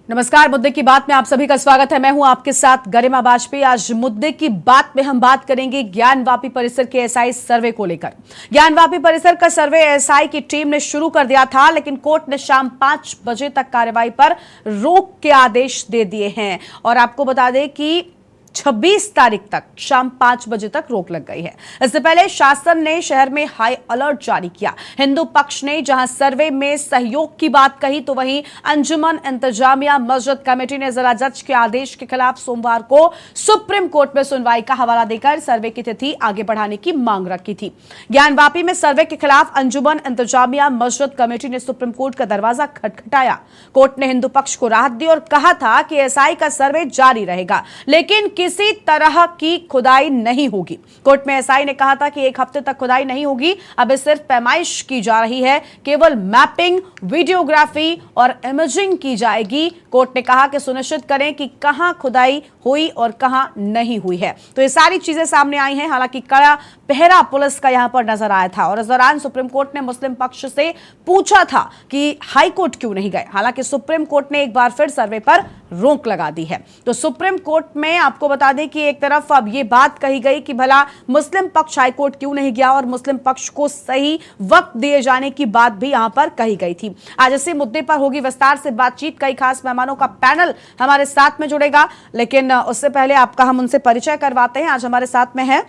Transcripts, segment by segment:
नमस्कार। मुद्दे की बात में आप सभी का स्वागत है। मैं हूं आपके साथ गरिमा वाजपेयी। आज मुद्दे की बात में हम बात करेंगे ज्ञानवापी परिसर के एसआई सर्वे को लेकर। ज्ञानवापी परिसर का सर्वे एसआई की टीम ने शुरू कर दिया था, लेकिन कोर्ट ने शाम 5 बजे तक कार्रवाई पर रोक के आदेश दे दिए हैं। और आपको बता दें कि 26 तारीख तक शाम 5 बजे तक रोक लग गई है। इससे पहले शासन ने शहर में हाई अलर्ट जारी किया। हिंदू पक्ष ने जहां सर्वे में सहयोग की बात कही, तो वहीं अंजुमन इंतजामिया मस्जिद कमेटी ने जिला जज के आदेश के खिलाफ सोमवार को सुप्रीम कोर्ट में सुनवाई का हवाला देकर सर्वे की तिथि आगे बढ़ाने की मांग रखी थी। ज्ञानवापी में सर्वे के खिलाफ अंजुमन इंतजामिया मस्जिद कमेटी ने सुप्रीम कोर्ट का दरवाजा खटखटाया। कोर्ट ने हिंदू पक्ष को राहत दी और कहा था कि एसआई का सर्वे जारी रहेगा, लेकिन किसी तरह की खुदाई नहीं होगी। कोर्ट में एसआई ने कहा था कि 1 हफ्ते तक खुदाई नहीं होगी, अब सिर्फ पैमाइश की जा रही है, केवल मैपिंग, वीडियोग्राफी और इमेजिंग की जाएगी। कोर्ट ने कहा कि सुनिश्चित करें कि कहां खुदाई हुई और कहां नहीं हुई है। तो ये सारी चीजें सामने आई हैं। हालांकि कड़ा पहरा पुलिस का यहां पर नजर आया था और इस दौरान सुप्रीम कोर्ट ने मुस्लिम पक्ष से पूछा था कि हाई कोर्ट क्यों नहीं गए। हालांकि सुप्रीम कोर्ट ने एक बार फिर सर्वे पर रोक लगा दी है। तो सुप्रीम कोर्ट में आपको बता दें कि एक तरफ अब ये बात कही गई कि भला मुस्लिम पक्ष हाई कोर्ट क्यों नहीं गया और मुस्लिम पक्ष को सही वक्त दिए जाने की बात भी यहां पर कही गई थी। आज इसी मुद्दे पर होगी विस्तार से बातचीत। कई खास मेहमानों का पैनल हमारे साथ में जुड़ेगा, लेकिन उससे पहले आपका हम उनसे परिचय करवाते हैं। आज हमारे साथ में है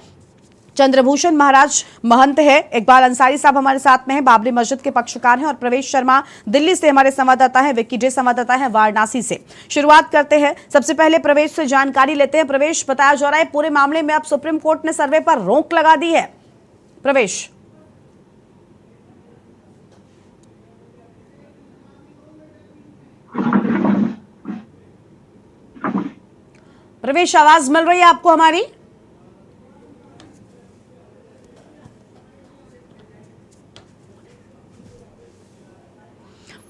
चंद्रभूषण महाराज महंत है, इकबाल अंसारी साहब हमारे साथ में हैं, बाबरी मस्जिद के पक्षकार हैं, और प्रवेश शर्मा दिल्ली से हमारे संवाददाता हैं, विक्की डे संवाददाता हैं वाराणसी से। शुरुआत करते हैं, सबसे पहले प्रवेश से जानकारी लेते हैं। प्रवेश, बताया जा रहा है पूरे मामले में अब सुप्रीम कोर्ट ने सर्वे पर रोक लगा दी है। प्रवेश प्रवेश आवाज मिल रही है आपको हमारी?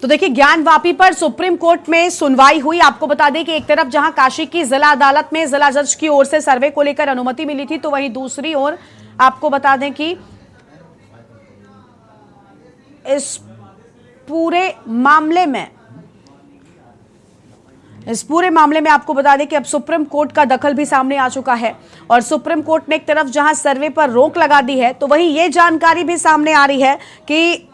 तो देखिए, ज्ञानवापी पर सुप्रीम कोर्ट में सुनवाई हुई। आपको बता दें कि एक तरफ जहां काशी की जिला अदालत में जिला जज की ओर से सर्वे को लेकर अनुमति मिली थी, तो वहीं दूसरी ओर आपको बता दें कि इस पूरे मामले में आपको बता दें कि अब सुप्रीम कोर्ट का दखल भी सामने आ चुका है। और सुप्रीम कोर्ट ने एक तरफ जहां सर्वे पर रोक लगा दी है, तो वहीं ये जानकारी भी सामने आ रही है कि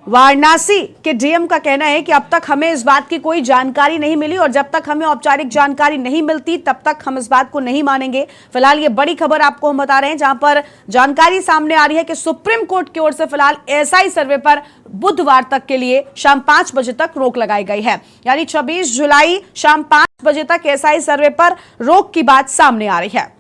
वाराणसी के डीएम का कहना है कि अब तक हमें इस बात की कोई जानकारी नहीं मिली और जब तक हमें औपचारिक जानकारी नहीं मिलती तब तक हम इस बात को नहीं मानेंगे। फिलहाल ये बड़ी खबर आपको हम बता रहे हैं, जहां पर जानकारी सामने आ रही है कि सुप्रीम कोर्ट की ओर से फिलहाल एसआई सर्वे पर बुधवार तक के लिए शाम 5 बजे तक रोक लगाई गई है। यानी 26 जुलाई शाम 5 बजे तक एसआई सर्वे पर रोक की बात सामने आ रही है।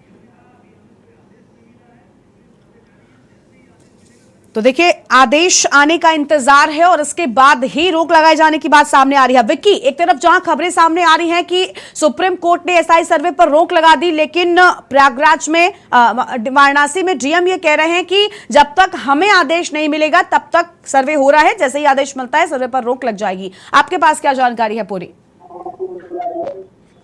तो देखिए, आदेश आने का इंतजार है और इसके बाद ही रोक लगाए जाने की बात सामने आ रही है। विक्की, एक तरफ जहां खबरें सामने आ रही हैं कि सुप्रीम कोर्ट ने एसआई सर्वे पर रोक लगा दी, लेकिन प्रयागराज में वाराणसी में डीएम ये कह रहे हैं कि जब तक हमें आदेश नहीं मिलेगा तब तक सर्वे हो रहा है, जैसे ही आदेश मिलता है सर्वे पर रोक लग जाएगी। आपके पास क्या जानकारी है पूरी?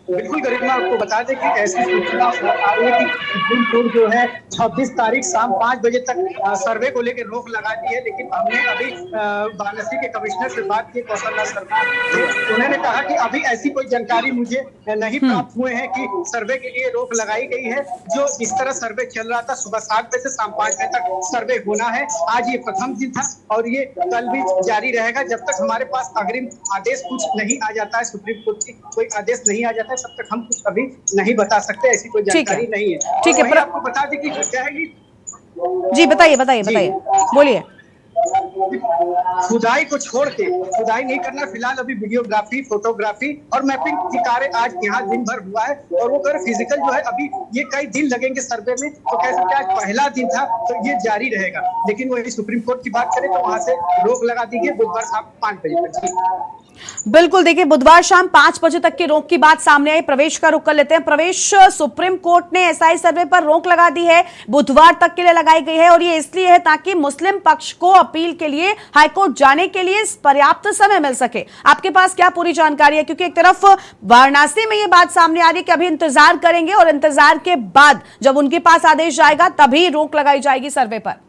बिल्कुल गरिमा, आपको बता दें कि ऐसी सूचना आ रही है कि सुप्रीम कोर्ट जो है 26 तारीख शाम 5 बजे तक सर्वे को लेकर रोक लगा दी है। लेकिन हमने अभी वाराणसी के कमिश्नर से बात की, कौशल राज शर्मा, तो उन्होंने कहा कि अभी ऐसी कोई जानकारी मुझे नहीं प्राप्त हुए हैं कि सर्वे के लिए रोक लगाई गई है। जो इस तरह सर्वे चल रहा था, सुबह 7 बजे से शाम 5 बजे तक सर्वे होना है। आज ये प्रथम दिन था और ये कल भी जारी रहेगा जब तक हमारे पास अग्रिम आदेश कुछ नहीं आ जाता है, सुप्रीम कोर्ट की कोई आदेश नहीं आ जाता है, तब तक हम कुछ अभी नहीं बता सकते। ऐसी कोई जानकारी नहीं है। ठीक है, आपको बता दें कि क्या है जी, बताइए बोलिए। खुदाई को छोड़ के खुदाई नहीं करना, फिलहाल अभी वीडियोग्राफी, फोटोग्राफी और मैपिंग की कार्य आज यहाँ दिन भर हुआ है। और वो कर फिजिकल जो है अभी ये कई दिन लगेंगे सर्वे में, तो कैसे क्या आज पहला दिन था तो ये जारी रहेगा। लेकिन वही सुप्रीम कोर्ट की बात करें तो वहां से रोक लगा दी गई बुधवार शाम 5 बजे तक। बिल्कुल, देखिए बुधवार शाम 5 बजे तक की रोक की बात सामने आई। प्रवेश का रुख कर लेते हैं। प्रवेश, सुप्रीम कोर्ट ने एसआई सर्वे पर रोक लगा दी है, बुधवार तक के लिए लगाई गई है और ये इसलिए है ताकि मुस्लिम पक्ष को अपील के लिए हाईकोर्ट जाने के लिए पर्याप्त समय मिल सके। आपके पास क्या पूरी जानकारी है? क्योंकि एक तरफ वाराणसी में ये बात सामने आ रही है कि अभी इंतजार करेंगे और इंतजार के बाद जब उनके पास आदेश जाएगा तभी रोक लगाई जाएगी सर्वे पर।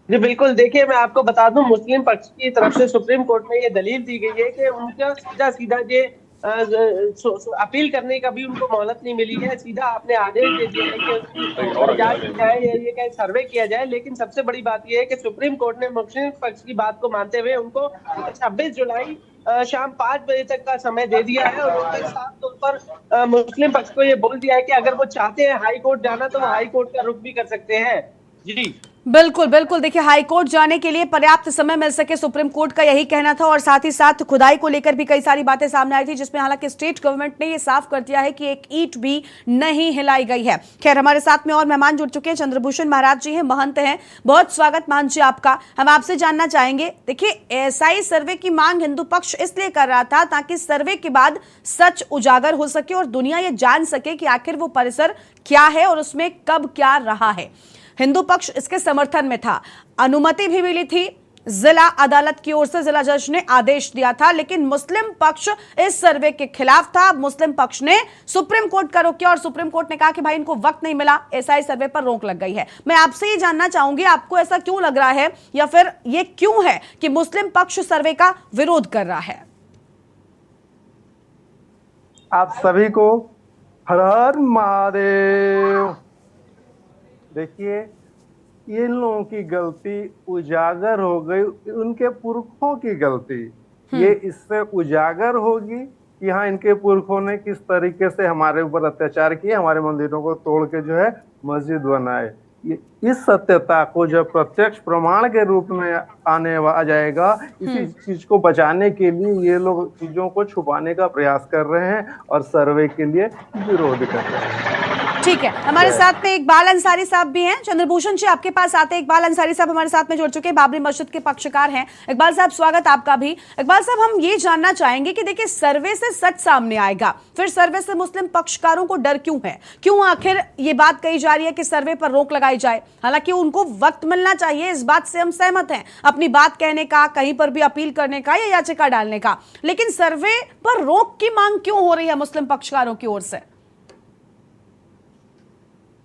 जी बिल्कुल, देखिए मैं आपको बता दूं, मुस्लिम पक्ष की तरफ से सुप्रीम कोर्ट में ये दलील दी गई है कि उनका सीधा जो अपील करने का भी उनको मोहलत नहीं मिली है। सीधा आपने आदेश दे दिया है कि उसकी जांच की जाए, ये कहीं सर्वे किया जाए। लेकिन सबसे बड़ी बात यह है कि सुप्रीम कोर्ट ने मुस्लिम पक्ष की बात को मानते हुए उनको 26 जुलाई शाम 5 बजे तक का समय दे दिया है और उन्होंने साफ तौर पर मुस्लिम पक्ष को ये बोल दिया है कि अगर वो चाहते हैं हाई कोर्ट जाना तो वो हाई कोर्ट का रुख भी कर सकते हैं। जी बिल्कुल बिल्कुल, देखिए हाई कोर्ट जाने के लिए पर्याप्त समय मिल सके, सुप्रीम कोर्ट का यही कहना था। और साथ ही साथ खुदाई को लेकर भी कई सारी बातें सामने आई थी, जिसमें हालांकि स्टेट गवर्नमेंट ने ये साफ कर दिया है कि एक ईंट भी नहीं हिलाई गई है। खैर, हमारे साथ में और मेहमान जुड़ चुके हैं। चंद्रभूषण महाराज जी हैं, महंत हैं। बहुत स्वागत महंत जी आपका। हम आपसे जानना चाहेंगे, देखिए एएसआई सर्वे की मांग हिंदू पक्ष इसलिए कर रहा था ताकि सर्वे के बाद सच उजागर हो सके और दुनिया ये जान सके कि आखिर वो परिसर क्या है और उसमें कब क्या रहा है। हिंदू पक्ष इसके समर्थन में था, अनुमति भी मिली थी, जिला अदालत की ओर से जिला जज ने आदेश दिया था। लेकिन मुस्लिम पक्ष इस सर्वे के खिलाफ था। मुस्लिम पक्ष ने सुप्रीम कोर्ट का रुख किया और सुप्रीम कोर्ट ने कहा कि भाई इनको वक्त नहीं मिला, एसआई सर्वे पर रोक लग गई है। मैं आपसे ये जानना चाहूंगी, आपको ऐसा क्यों लग रहा है या फिर ये क्यों है कि मुस्लिम पक्ष सर्वे का विरोध कर रहा है? आप सभी को हर हर महादेव। देखिए, इन लोगों की गलती उजागर हो गई, उनके पुरखों की गलती ये इससे उजागर होगी कि हाँ, इनके पुरखों ने किस तरीके से हमारे ऊपर अत्याचार किए, हमारे मंदिरों को तोड़ के जो है मस्जिद बनाए। इस सत्यता को जब प्रत्यक्ष प्रमाण के रूप में आ जाएगा, इसी चीज को बचाने के लिए ये लोग चीजों को छुपाने का प्रयास कर रहे हैं और सर्वे के लिए विरोध कर रहे हैं। ठीक है, हमारे साथ में इकबाल अंसारी साहब भी हैं। चंद्रभूषण जी आपके पास आते हैं। इकबाल अंसारी साहब हमारे साथ में जुड़ चुके हैं, बाबरी मस्जिद के पक्षकार हैं। इकबाल साहब, स्वागत आपका भी। इकबाल साहब, हम ये जानना चाहेंगे कि देखिए सर्वे से सच सामने आएगा, फिर सर्वे से मुस्लिम पक्षकारों को डर क्यों है? क्यों आखिर ये बात कही जा रही है कि सर्वे पर रोक लगाई जाए? हालांकि उनको वक्त मिलना चाहिए, इस बात से हम सहमत हैं, अपनी बात कहने का, कहीं पर भी अपील करने का या याचिका डालने का। लेकिन सर्वे पर रोक की मांग क्यों हो रही है मुस्लिम पक्षकारों की ओर से?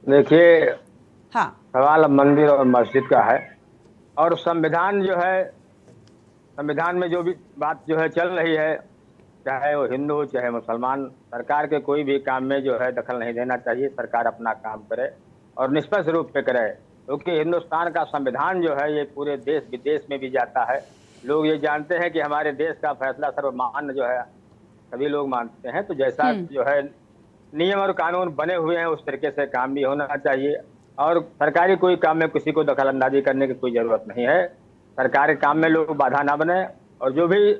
देखिए, हाँ, सवाल मंदिर और मस्जिद का है और संविधान जो है, संविधान में जो भी बात जो है चल रही है, चाहे वो हिंदू हो चाहे मुसलमान, सरकार के कोई भी काम में जो है दखल नहीं देना चाहिए। सरकार अपना काम करे और निष्पक्ष रूप से करे, क्योंकि हिंदुस्तान का संविधान जो है ये पूरे देश विदेश में भी जाता है। लोग ये जानते हैं कि हमारे देश का फैसला सर्वमान्य जो है सभी लोग मानते हैं। तो जैसा जो है नियम और कानून बने हुए हैं उस तरीके से काम भी होना चाहिए और सरकारी कोई काम में किसी को दखल अंदाजी करने की कोई जरूरत नहीं है। सरकारी काम में लोग बाधा ना बने और जो भी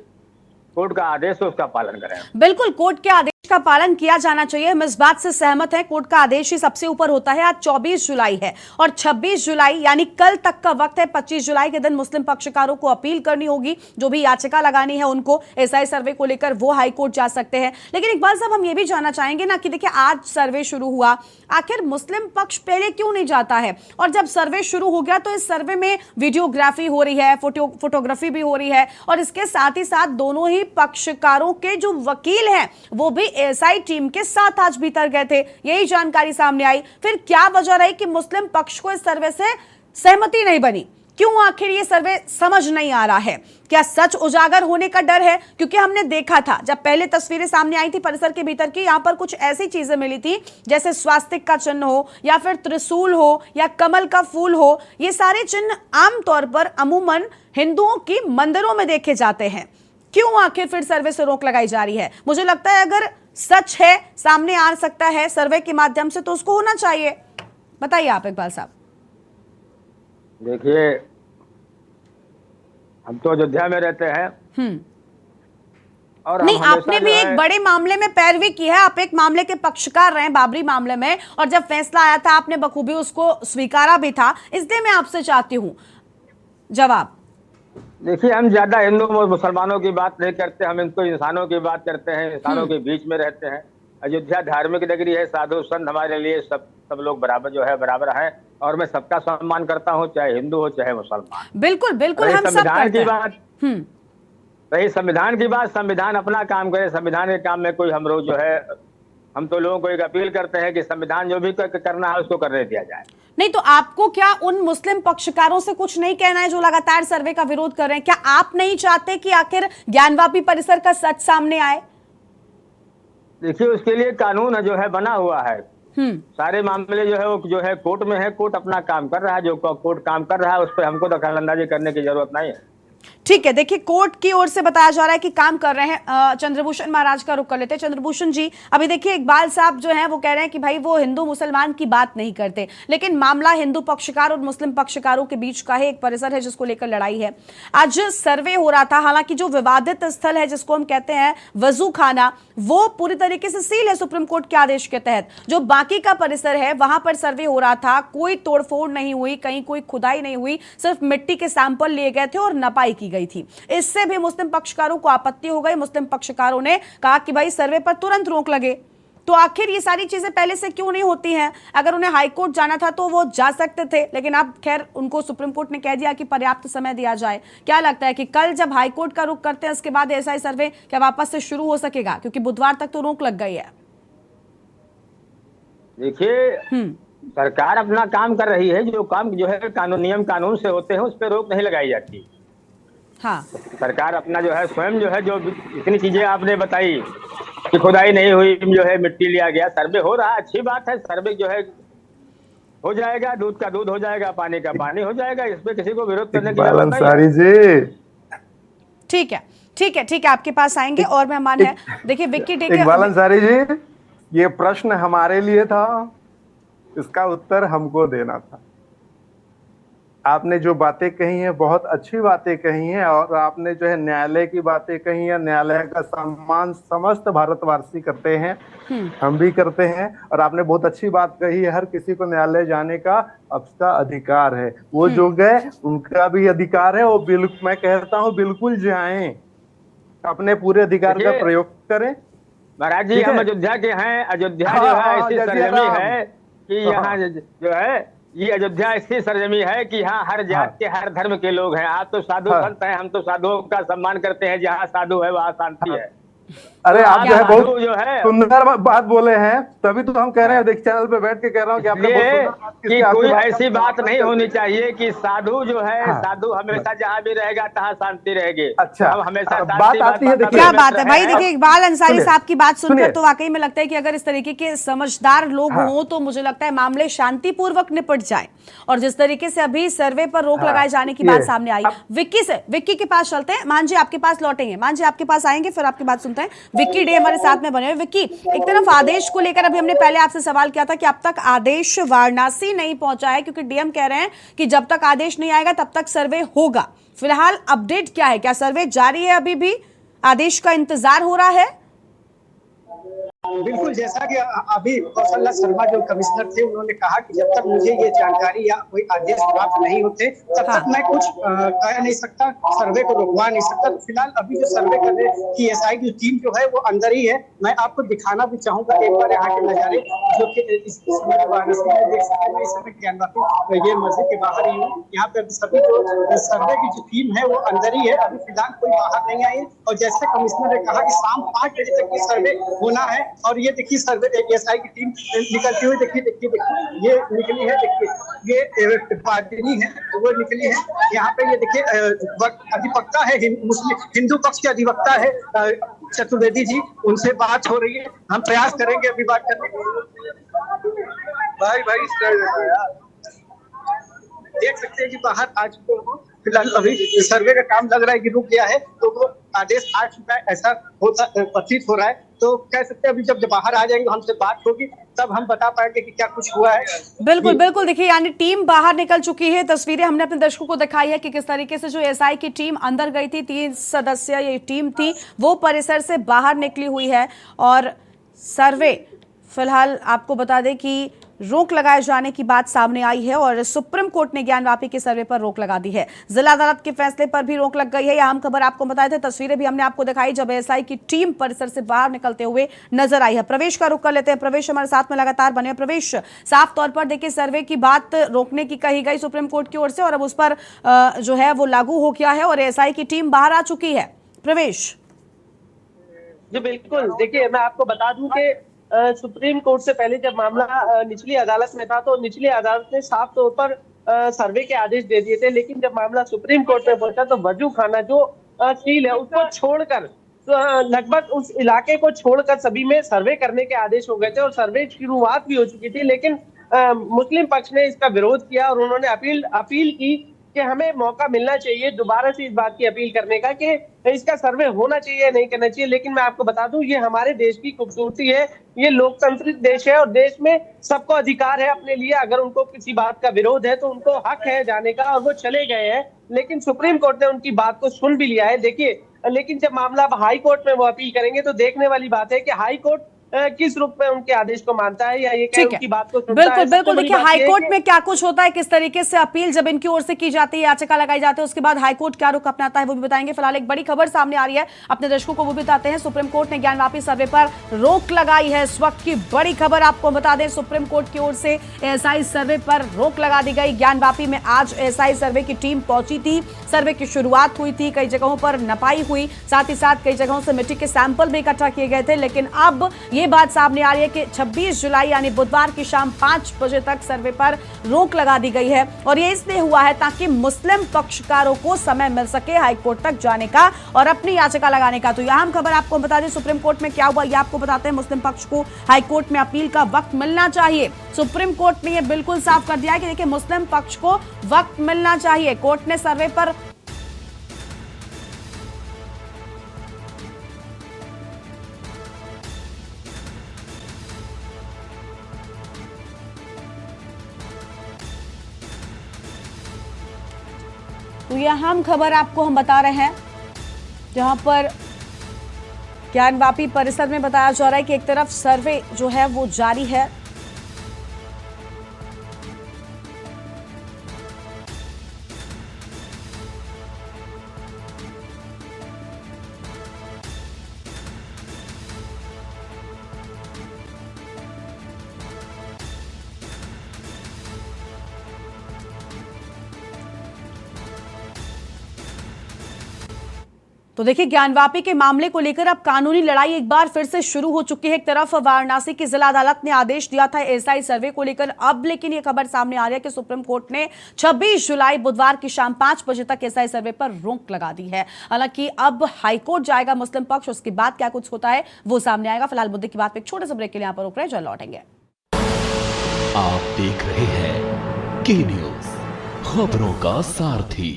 कोर्ट का आदेश है उसका पालन करें। बिल्कुल, कोर्ट के आदेश का पालन किया जाना चाहिए, हम इस बात से सहमत हैं। कोर्ट का आदेश ही सबसे ऊपर होता है। आज 24 जुलाई है और 26 जुलाई यानी कल तक का वक्त है। 25 जुलाई के दिन मुस्लिम पक्षकारों को अपील करनी होगी, जो भी याचिका लगानी है उनको एसआई सर्वे को लेकर वो हाई कोर्ट जा सकते हैं। लेकिन इकबाल साहब, हम ये भी जानना चाहेंगे ना कि देखिए आज सर्वे शुरू हुआ, आखिर मुस्लिम पक्ष पहले क्यों नहीं जाता है? और जब सर्वे शुरू हो गया तो इस सर्वे में वीडियोग्राफी हो रही है, फोटोग्राफी भी हो रही है और इसके साथ ही साथ दोनों ही पक्षकारों के जो वकील हैं वो भी एएसआई टीम के साथ आज भीतर गए थे। यही जानकारी सामने आई। फिर क्या वजह रही कि मुस्लिम पक्ष को इस सर्वे से सहमति नहीं बनी? क्यों आखिर ये सर्वे समझ नहीं आ रहा है? क्या सच उजागर होने का डर है? क्योंकि हमने देखा था जब पहले तस्वीरें सामने आई थी परिसर के भीतर की, यहाँ पर कुछ ऐसी चीजें मिली थी जैसे स्वास्तिक का चिन्ह हो या फिर त्रिशूल हो या कमल का फूल हो। ये सारे चिन्ह आमतौर पर अमूमन हिंदुओं की मंदिरों में देखे जाते हैं। क्यों आखिर फिर सर्वे से रोक लगाई जा रही है? मुझे लगता है अगर सच है, सामने आ सकता है सर्वे के माध्यम से, तो उसको होना चाहिए। बताइए आप इकबाल साहब। देखिए, हम तो अयोध्या में रहते हैं और नहीं, आपने भी एक बड़े मामले में पैरवी की है। आप एक मामले के पक्षकार रहे, बाबरी मामले में, और जब फैसला आया था आपने बखूबी उसको स्वीकारा भी था। इसलिए मैं आपसे चाहती हूँ जवाब। देखिए, हम ज्यादा हिंदू और मुसलमानों की बात नहीं करते, हम इनको इंसानों की बात करते हैं, इंसानों के बीच में रहते हैं। अयोध्या धार्मिक नगरी है, साधु संत हमारे लिए सब लोग बराबर जो है बराबर है और मैं सबका सम्मान करता हूँ, चाहे हिंदू हो चाहे मुसलमान। बिल्कुल बिल्कुल, हम सब संविधान की करते बात रही, संविधान की बात, संविधान अपना काम करे। संविधान के काम में कोई हम लोग जो है, हम तो लोगों को एक अपील करते हैं कि संविधान जो भी करना है उसको करने दिया जाए। नहीं तो आपको क्या उन मुस्लिम पक्षकारों से कुछ नहीं कहना है जो लगातार सर्वे का विरोध कर रहे हैं? क्या आप नहीं चाहते कि आखिर ज्ञानवापी परिसर का सच सामने आए? देखिए उसके लिए कानून जो है बना हुआ है। सारे मामले जो है वो जो है कोर्ट में है, कोर्ट अपना काम कर रहा है, जो कोर्ट काम कर रहा है उस पर हमको दखलंदाजी करने की जरूरत नहीं है। ठीक है, देखिए कोर्ट की ओर से बताया जा रहा है कि काम कर रहे हैं। चंद्रभूषण महाराज का रुख कर लेते हैं। चंद्रभूषण जी, अभी देखिए इकबाल साहब जो हैं वो कह रहे हैं कि भाई वो हिंदू मुसलमान की बात नहीं करते, लेकिन मामला हिंदू पक्षकार और मुस्लिम पक्षकारों के बीच का है। एक परिसर है जिसको लेकर लड़ाई है। आज सर्वे हो रहा था, हालांकि जो विवादित स्थल है जिसको हम कहते हैं वजू खाना, वो पूरी तरीके से सील है सुप्रीम कोर्ट के आदेश के तहत। जो बाकी का परिसर है वहां पर सर्वे हो रहा था, कोई तोड़फोड़ नहीं हुई, कहीं कोई खुदाई नहीं हुई, सिर्फ मिट्टी के सैंपल लिए गए थे और नपाई की गई थी। इससे भी मुस्लिम पक्षकारों को आपत्ति हो गई। मुस्लिम पक्षकारों ने कहा कि भाई सर्वे पर तुरंत रोक लगे। तो आखिर ये सारी चीजें पहले से क्यों नहीं होती हैं? अगर उन्हें हाईकोर्ट जाना था तो वो जा सकते थे, लेकिन अब खैर उनको सुप्रीम कोर्ट ने कह दिया कि पर्याप्त समय दिया जाए। क्या लगता है कि कल जब हाईकोर्ट का रुख करते हैं उसके बाद एएसआई सर्वे क्या वापस से शुरू हो सकेगा? क्योंकि बुधवार तक तो रोक लग गई है। देखिए सरकार अपना काम कर रही है, जो काम जो है कानून नियम कानून से होते हैं उस पर रोक नहीं लगाई जाती। हाँ, सरकार अपना जो है स्वयं जो है जो इतनी चीजें आपने बताई कि खुदाई नहीं हुई, जो है मिट्टी लिया गया, सर्वे हो रहा है, अच्छी बात है। सर्वे जो है हो जाएगा, दूध का दूध हो जाएगा, पानी का पानी हो जाएगा, इसमें किसी को विरोध करने की जरूरत नहीं है। ठीक है, ठीक है, ठीक है, आपके पास आएंगे और मेहमान है। देखिए विक्की इकबाल अंसारी जी, ये प्रश्न हमारे लिए था, इसका उत्तर हमको देना था। आपने जो बातें कही हैं बहुत अच्छी बातें कही हैं, और आपने जो है न्यायालय की बातें कही हैं। न्यायालय का सम्मान समस्त भारतवासी करते हैं, हम भी करते हैं। और आपने बहुत अच्छी बात कही है, हर किसी को न्यायालय जाने का अपना अधिकार है। वो जो गए उनका भी अधिकार है, वो बिल्कुल, मैं कहता हूँ बिल्कुल जाएं, अपने पूरे अधिकार का प्रयोग करें। महाराज जी हम अयोध्या के हैं। अयोध्या जो है ऐसी सरजमी है कि यहाँ जो है ये अयोध्या ऐसी सरजमी है कि यहाँ हर जात के हर धर्म के लोग हैं। आप तो साधु संत हैं, हम तो साधुओं का सम्मान करते हैं। जहाँ साधु है वहाँ शांति है। अरे आप जो है बहुत सुंदर बात बोले हैं, तभी तो हम कह रहे हैं, देख चैनल पे बैठ के कह रहा हूँ कि आपने कि कोई ऐसी बात नहीं होनी चाहिए कि साधु जो है साधु हमेशा जहाँ भी रहेगा तहाँ शांति रहेगी। अच्छा, हम हमेशा बात आती है, क्या बात है भाई। देखिए इकबाल अंसारी साहब की बात सुनकर तो वाकई में लगता है कि अगर इस तरीके के समझदार लोग हों तो मुझे लगता है मामले शांतिपूर्वक निपट जाए। और जिस तरीके से अभी सर्वे पर रोक लगाए जाने की बात सामने आई, विक्की के पास चलते हैं। मान जी आपके पास लौटेंगे, मान जी आपके पास आएंगे, फिर आपकी बात सुनते हैं। विक्की डे हमारे साथ में बने हुए। विक्की, एक तरफ आदेश को लेकर अभी हमने पहले आपसे सवाल किया था कि अब तक आदेश वाराणसी नहीं पहुंचा है, क्योंकि डीएम कह रहे हैं कि जब तक आदेश नहीं आएगा तब तक सर्वे होगा। फिलहाल अपडेट क्या है? क्या सर्वे जारी है? अभी भी आदेश का इंतजार हो रहा है? बिल्कुल, जैसा कि अभी कौशल्या शर्मा जो कमिश्नर थे उन्होंने कहा कि जब तक मुझे ये जानकारी या कोई आदेश प्राप्त नहीं होते तब तक मैं कुछ कह नहीं सकता, सर्वे को रुकवा नहीं सकता। तो फिलहाल अभी जो सर्वे करने की एसआई की टीम जो है वो अंदर ही है। मैं आपको दिखाना भी चाहूंगा एक बार यहाँ के नजारे, जो कि इस समय वाराणसी में देख सकते हैं। इस समय ज्ञानवापी ये मस्जिद के बाहर ही हूँ। यहाँ पे सभी जो सर्वे की जो टीम है वो अंदर ही है। अभी फिलहाल कोई बाहर नहीं आई है। और जैसे कमिश्नर ने कहा कि शाम 5 बजे तक ये सर्वे होना है। और ये देखिए सर्वे एएसआई की टीम निकलती हुई, देखिए ये निकली है। देखिए ये पार्टी है वो निकली है। यहाँ पे ये देखिए अधिवक्ता है, हिंदू पक्ष के अधिवक्ता है चतुर्वेदी जी, उनसे बात हो रही है। हम प्रयास करेंगे अभी बात करने की। भाई देख सकते हैं कि बाहर आ चुके हो। फिलहाल अभी सर्वे का काम लग रहा है कि रुक गया है, तो वो आदेश आ चुका है ऐसा होता प्रतीत हो रहा है। तो कह सकते हैं अभी जब बाहर आ जाएंगे, हमसे बात होगी, तब हम बता पाएंगे कि क्या कुछ हुआ है। बिल्कुल बिल्कुल, देखिए यानी टीम बाहर निकल चुकी है। तस्वीरें हमने अपने दर्शकों को दिखाई है कि किस तरीके से जो एसआई की टीम अंदर गई थी, 3 सदस्य ये टीम थी, वो परिसर से बाहर निकली हुई है। और सर्वे फिलहाल आपको बता दें कि रोक लगाए जाने की बात सामने आई है और सुप्रीम कोर्ट ने ज्ञानवापी के सर्वे पर रोक लगा दी है। जिला अदालत के फैसले पर भी रोक लग गई है। यह अहम खबर आपको बताए थे। तस्वीरें भी हमने आपको दिखाई जब एएसआई की टीम परिसर से बाहर निकलते हुए नजर आई है। प्रवेश का रुख कर लेते हैं। प्रवेश हमारे साथ में लगातार बने। प्रवेश, साफ तौर पर देखिए सर्वे की बात रोकने की कही गई सुप्रीम कोर्ट की ओर से, और अब उस पर जो है वो लागू हो गया है और एएसआई की टीम बाहर आ चुकी है। प्रवेश जी बिल्कुल, देखिए मैं आपको बता दूं कि सुप्रीम कोर्ट से पहले जब मामला निचली अदालत में था तो निचली अदालत ने साफ तौर पर सर्वे के आदेश दे दिए थे। लेकिन जब मामला सुप्रीम कोर्ट में पहुंचा तो वजू खाना जो सील है उसको छोड़कर लगभग उस इलाके को छोड़कर सभी में सर्वे करने के आदेश हो गए थे और सर्वे की शुरुआत भी हो चुकी थी, लेकिन मुस्लिम पक्ष ने इसका विरोध किया और उन्होंने अपील की कि हमें मौका मिलना चाहिए दोबारा से इस बात की अपील करने का कि इसका सर्वे होना चाहिए नहीं करना चाहिए। लेकिन मैं आपको बता दूं, ये हमारे देश की खूबसूरती है, ये लोकतांत्रिक देश है और देश में सबको अधिकार है अपने लिए। अगर उनको किसी बात का विरोध है तो उनको हक है जाने का, और वो चले गए हैं। लेकिन सुप्रीम कोर्ट ने उनकी बात को सुन भी लिया है। देखिए, लेकिन जब मामला अब हाई कोर्ट में वो अपील करेंगे तो देखने वाली बात है कि हाई कोर्ट किस रूप में उनके आदेश को मानता है या ये क्या उनकी बात को सुनता है। बिल्कुल बिल्कुल, देखिए हाईकोर्ट में क्या कुछ होता है, किस तरीके से अपील जब इनकी ओर से की जाती है, याचिका लगाई जाती है, उसके बाद हाईकोर्ट क्या रुख अपनाता है वो भी बताएंगे। फिलहाल एक बड़ी खबर सामने आ रही है, अपने दर्शकों को वो भी बताते हैं। सुप्रीम कोर्ट ने ज्ञानवापी सर्वे पर रोक लगाई है। इस वक्त की बड़ी खबर आपको बता दें, सुप्रीम कोर्ट की ओर से एएसआई सर्वे पर रोक लगा दी गई। ज्ञानवापी में आज एएसआई सर्वे की टीम पहुंची थी, सर्वे की शुरुआत हुई थी, कई जगहों पर नपाई हुई, साथ ही साथ कई जगहों से मिट्टी के सैंपल भी इकट्ठा किए गए थे। लेकिन अब ये बात सामने आ रही है कि 26 जुलाई यानी बुधवार की शाम 5 बजे तक सर्वे पर रोक लगा दी गई है। और ये इसलिए हुआ है ताकि मुस्लिम पक्षकारों को समय मिल सके हाईकोर्ट तक जाने का और अपनी याचिका लगाने का। तो यह अहम खबर आपको बता दें, सुप्रीम कोर्ट में क्या हुआ ये आपको बताते हैं। मुस्लिम पक्ष को हाईकोर्ट में अपील का वक्त मिलना चाहिए। सुप्रीम कोर्ट ने यह बिल्कुल साफ कर दिया है कि देखिए, मुस्लिम पक्ष को वक्त मिलना चाहिए। कोर्ट ने सर्वे पर तो यह अहम खबर आपको हम बता रहे हैं, जहां पर ज्ञानवापी परिसर में बताया जा रहा है कि एक तरफ सर्वे जो है वो जारी है, तो देखिए ज्ञानवापी के मामले को लेकर अब कानूनी लड़ाई एक बार फिर से शुरू हो चुकी है। एक तरफ वाराणसी की जिला अदालत ने आदेश दिया था एएसआई सर्वे को लेकर, अब लेकिन ये खबर सामने आ रही है कि सुप्रीम कोर्ट ने 26 जुलाई बुधवार की शाम 5 बजे तक एएसआई सर्वे पर रोक लगा दी है। हालांकि अब हाईकोर्ट जाएगा मुस्लिम पक्ष, उसके बाद क्या कुछ होता है वो सामने आएगा। फिलहाल मुद्दे की बात पे एक छोटे से ब्रेक के लिए यहां पर रुक रहे हैं, जल्द लौटेंगे। आप देख रहे हैं के न्यूज, खबरों का सारथी।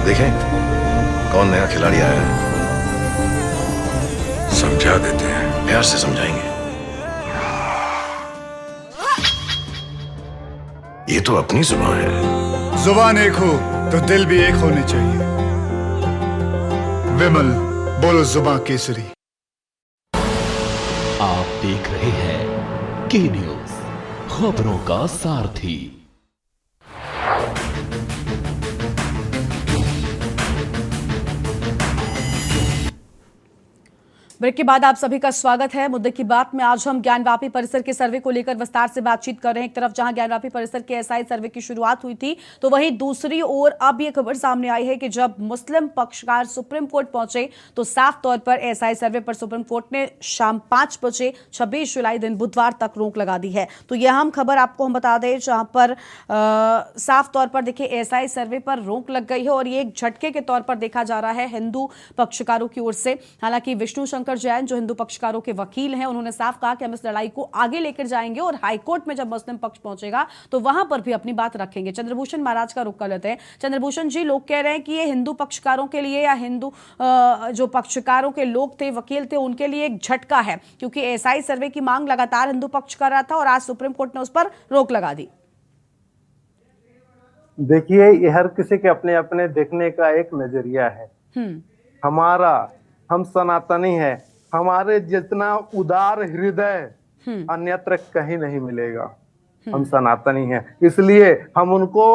देखें कौन नया खिलाड़ी आया है, समझा देते हैं, प्यार से समझाएंगे। ये तो अपनी जुबान है। जुबान एक हो तो दिल भी एक होने चाहिए। विमल बोलो जुबान केसरी। आप देख रहे हैं के न्यूज, खबरों का सारथी। ब्रेक के बाद आप सभी का स्वागत है। मुद्दे की बात में आज हम ज्ञानवापी परिसर के सर्वे को लेकर विस्तार से बातचीत कर रहे हैं। एक तरफ जहां ज्ञानवापी परिसर के एएसआई सर्वे की शुरुआत हुई थी, तो वहीं दूसरी ओर अब यह खबर सामने आई है कि जब मुस्लिम पक्षकार सुप्रीम कोर्ट पहुंचे तो साफ तौर पर एएसआई सर्वे पर सुप्रीम कोर्ट ने शाम 5 बजे 26 जुलाई दिन बुधवार तक रोक लगा दी है। तो यह अहम खबर आपको हम बता दें, जहां पर साफ तौर पर देखिए एएसआई सर्वे पर रोक लग गई है और ये एक झटके के तौर पर देखा जा रहा है हिंदू पक्षकारों की ओर से। हालांकि विष्णु शंकर जैन जो हिंदू पक्षकारों के वकील हैं, उन्होंने साफ कहा कि हम इस लड़ाई को आगे लेकर जाएंगे और हाईकोर्ट में जब मुस्लिम पक्ष पहुंचेगा तो वहां पर भी अपनी बात रखेंगे। चंद्रभूषण महाराज का रुख कर लेते हैं। चंद्रभूषण जी, लोग कह रहे हैं कि ये हिंदू पक्षकारों के लिए या हिंदू जो पक्षकारों के लोग थे, वकील थे, उनके लिए एक झटका है, क्योंकि एएसआई सर्वे की मांग लगातार हिंदू पक्ष कर रहा था और आज सुप्रीम कोर्ट ने उस पर रोक लगा दी। देखिए, ये हर किसी के अपने अपने देखने का एक नजरिया है। हम सनातनी है, हमारे जितना उदार हृदय अन्यत्र कहीं नहीं मिलेगा। हम सनातनी हैं, इसलिए हम उनको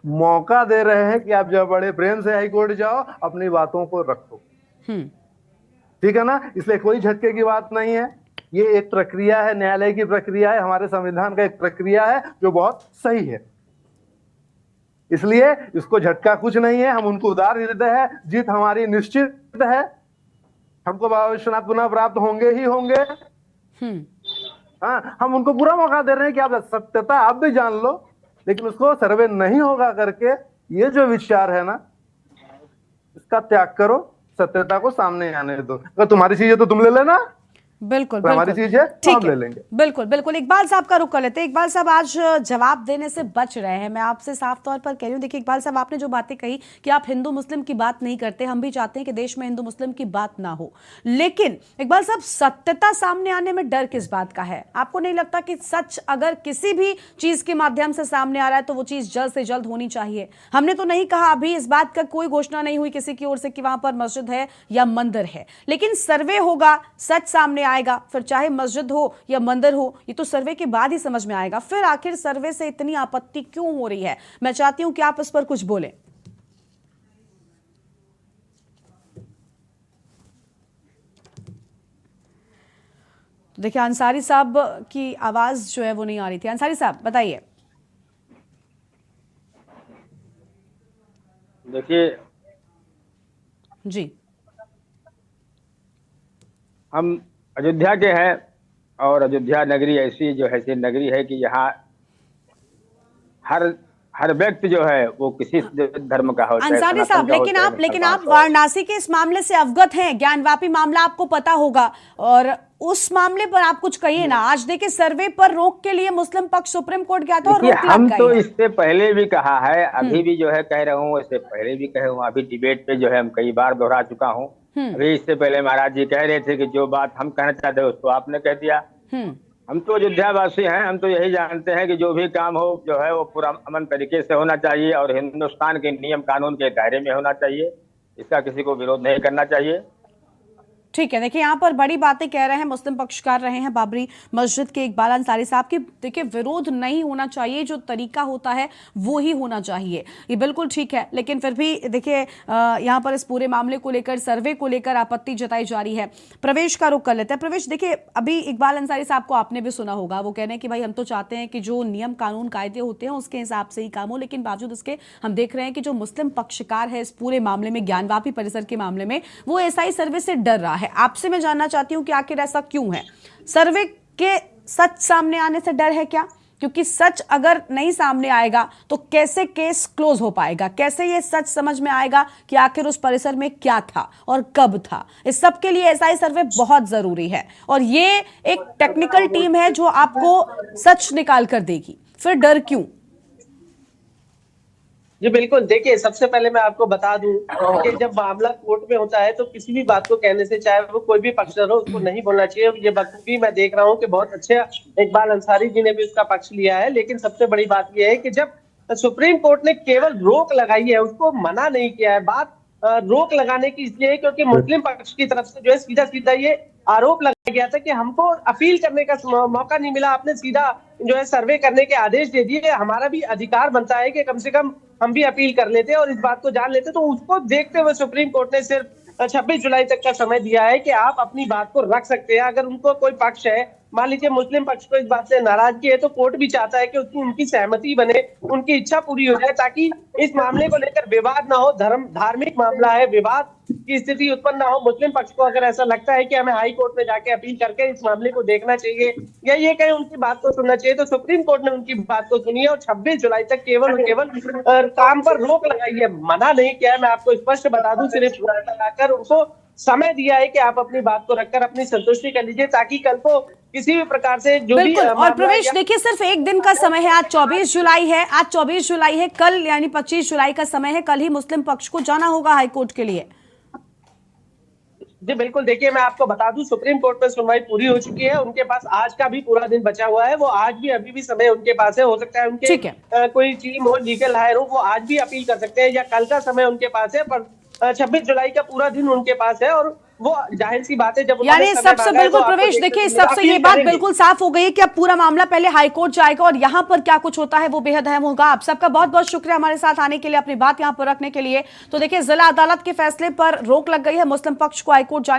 मौका दे रहे हैं कि आप जब बड़े प्रेम से हाईकोर्ट जाओ, अपनी बातों को रखो। ठीक है ना? इसलिए कोई झटके की बात नहीं है। ये एक प्रक्रिया है, न्यायालय की प्रक्रिया है, हमारे संविधान का एक प्रक्रिया है जो बहुत सही है। इसलिए इसको झटका कुछ नहीं है। हम उनको उदार हृदय है, जीत हमारी निश्चित है। हमको बाबा विश्वनाथ पुनः प्राप्त होंगे ही होंगे। हाँ, हम उनको पूरा मौका दे रहे हैं कि आप सत्यता आप भी जान लो, लेकिन उसको सर्वे नहीं होगा करके ये जो विचार है ना, इसका त्याग करो। सत्यता को सामने आने दो। अगर तुम्हारी चीज है तो तुम ले लेना, बिल्कुल तो हमारी बिल्कुल चीज है तो ठीक हम है, ले लेंगे। बिल्कुल बिल्कुल। इकबाल साहब का रुख कर लेते हैं। इकबाल साहब आज जवाब देने से बच रहे हैं, मैं आपसे साफ तौर पर कह रही हूँ। देखिए इकबाल साहब, आपने जो बातें कही कि आप हिंदू मुस्लिम की बात नहीं करते, हम भी चाहते हैं कि देश में हिंदू मुस्लिम की बात ना हो, लेकिन इकबाल साहब सत्यता सामने आने में डर किस बात का है? आपको नहीं लगता कि सच अगर किसी भी चीज के माध्यम से सामने आ रहा है तो वो चीज जल्द से जल्द होनी चाहिए? हमने तो नहीं कहा, अभी इस बात का कोई घोषणा नहीं हुई किसी की ओर से कि वहां पर मस्जिद है या मंदिर है, लेकिन सर्वे होगा, सच सामने आएगा, फिर चाहे मस्जिद हो या मंदिर हो, ये तो सर्वे के बाद ही समझ में आएगा। फिर आखिर सर्वे से इतनी आपत्ति क्यों हो रही है? मैं चाहती हूं कि आप इस पर कुछ बोलें। देखिए अंसारी साहब की आवाज जो है वो नहीं आ रही थी। अंसारी साहब बताइए। देखिए जी, हम अयोध्या के हैं और अयोध्या नगरी ऐसी जो है नगरी है कि यहाँ हर व्यक्ति जो है वो किसी धर्म का हो। अंसारी साहब, लेकिन आप वाराणसी के इस मामले से अवगत हैं, ज्ञानवापी मामला आपको पता होगा, और उस मामले पर आप कुछ कहिए ना। आज देखिए सर्वे पर रोक के लिए मुस्लिम पक्ष सुप्रीम कोर्ट गया था और रोक लग हम गई तो है। इससे पहले भी कहा है, अभी भी जो है कह रहा हूँ, इससे पहले भी कहे हूँ, अभी डिबेट पे जो है हम कई बार दोहरा चुका हूँ। अभी इससे पहले महाराज जी कह रहे थे कि जो बात हम कहना चाहते हैं उसको आपने कह दिया। हम तो अयोध्यावासी हैं, हम तो यही जानते हैं कि जो भी काम हो जो है वो पूरा अमन तरीके से होना चाहिए और हिंदुस्तान के नियम कानून के दायरे में होना चाहिए। इसका किसी को विरोध नहीं करना चाहिए। ठीक है, देखिए यहाँ पर बड़ी बातें कह रहे हैं मुस्लिम पक्षकार रहे हैं बाबरी मस्जिद के इकबाल अंसारी साहब की। देखिए विरोध नहीं होना चाहिए, जो तरीका होता है वो ही होना चाहिए, ये बिल्कुल ठीक है, लेकिन फिर भी देखिए यहाँ पर इस पूरे मामले को लेकर, सर्वे को लेकर आपत्ति जताई जा रही है। प्रवेश का रुख कर लेते हैं। प्रवेश, देखिए अभी इकबाल अंसारी साहब को आपने भी सुना होगा, वो कह रहे हैं कि भाई हम तो चाहते हैं कि जो नियम कानून कायदे होते हैं उसके हिसाब से ही काम हो, लेकिन बावजूद उसके हम देख रहे हैं कि जो मुस्लिम पक्षकार है इस पूरे मामले में, ज्ञानवापी परिसर के मामले में, वो एसआई सर्वे से डर रहा है। आपसे मैं जानना चाहती हूं कि आखिर ऐसा क्यों है? सर्वे के सच सामने आने से डर है क्या? क्योंकि सच अगर नहीं सामने आएगा तो कैसे केस क्लोज हो पाएगा? कैसे ये सच समझ में आएगा कि आखिर उस परिसर में क्या था और कब था? इस सब के लिए एसआई सर्वे बहुत जरूरी है, और ये एक टेक्निकल टीम है जो आपको सच निकाल कर देगी। फिर डर क्यों? जी बिल्कुल, देखिए सबसे पहले मैं आपको बता दूं कि जब मामला कोर्ट में होता है तो किसी भी बात को कहने से, चाहे वो कोई भी पक्षधर हो, उसको नहीं बोलना चाहिए। ये बखूबी मैं देख रहा हूं कि बहुत अच्छे इकबाल अंसारी जी ने भी उसका पक्ष लिया है, लेकिन सबसे बड़ी बात यह है कि जब सुप्रीम कोर्ट ने केवल रोक लगाई है, उसको मना नहीं किया है। बात रोक लगाने की इसलिए क्योंकि मुस्लिम पक्ष की तरफ से जो है सीधा सीधा ये आरोप लगाया गया था कि हमको अपील करने का मौका नहीं मिला, आपने सीधा जो है सर्वे करने के आदेश दे दिए। हमारा भी अधिकार बनता है कि कम से कम हम भी अपील कर लेते और इस बात को जान लेते। तो उसको देखते हुए सुप्रीम कोर्ट ने सिर्फ 26 जुलाई तक का समय दिया है कि आप अपनी बात को रख सकते हैं। अगर उनको कोई पक्ष है, मान लीजिए मुस्लिम पक्ष को इस बात से नाराजगी है, तो कोर्ट भी चाहता है कि उसकी उनकी सहमति बने, उनकी इच्छा पूरी हो जाए, ताकि इस मामले को लेकर विवाद ना हो। धार्मिक मामला है, विवाद की स्थिति उत्पन्न ना हो। मुस्लिम पक्ष को अगर ऐसा लगता है कि हमें हाई कोर्ट में जाके अपील करके इस मामले को देखना चाहिए या ये कहीं उनकी बात को सुनना चाहिए, तो सुप्रीम कोर्ट ने उनकी बात को सुनी है और 26 जुलाई तक केवल और केवल काम पर रोक लगाई है, मना नहीं किया है। मैं आपको स्पष्ट बता दूं, सिर्फ लगाकर उनको समय दिया है कि आप अपनी बात को रखकर अपनी संतुष्टि कर लीजिए, ताकि कल को किसी भी प्रकार से जो भी और प्रवेश, देखिए सिर्फ एक दिन का समय है, आज 24 जुलाई है, आज 24 जुलाई है, कल यानी 25 जुलाई का समय है, कल ही मुस्लिम पक्ष को जाना होगा हाईकोर्ट के लिए। जी बिल्कुल, देखिए मैं आपको बता दूं, सुप्रीम कोर्ट में सुनवाई पूरी हो चुकी है, उनके पास आज का भी पूरा दिन बचा हुआ है। वो आज भी अभी भी समय उनके पास है, हो सकता है उनके कोई टीम हो, लीगल हायर हो, वो आज भी अपील कर सकते हैं या कल का समय उनके पास है, पर 26 जुलाई का पूरा दिन उनके पास है। और वो जाहिर सी बात है, जब यानी सबसे बिल्कुल प्रवेश, देखिए सबसे ये बात बिल्कुल साफ हो गई है कि अब पूरा मामला पहले हाईकोर्ट जाएगा और यहाँ पर क्या कुछ होता है वो बेहद अहम होगा। आप सबका बहुत बहुत शुक्रिया हमारे साथ आने के लिए, अपनी बात यहाँ पर रखने के लिए। तो देखिए जिला अदालत के फैसले पर रोक लग गई है, मुस्लिम पक्ष को हाईकोर्ट जाने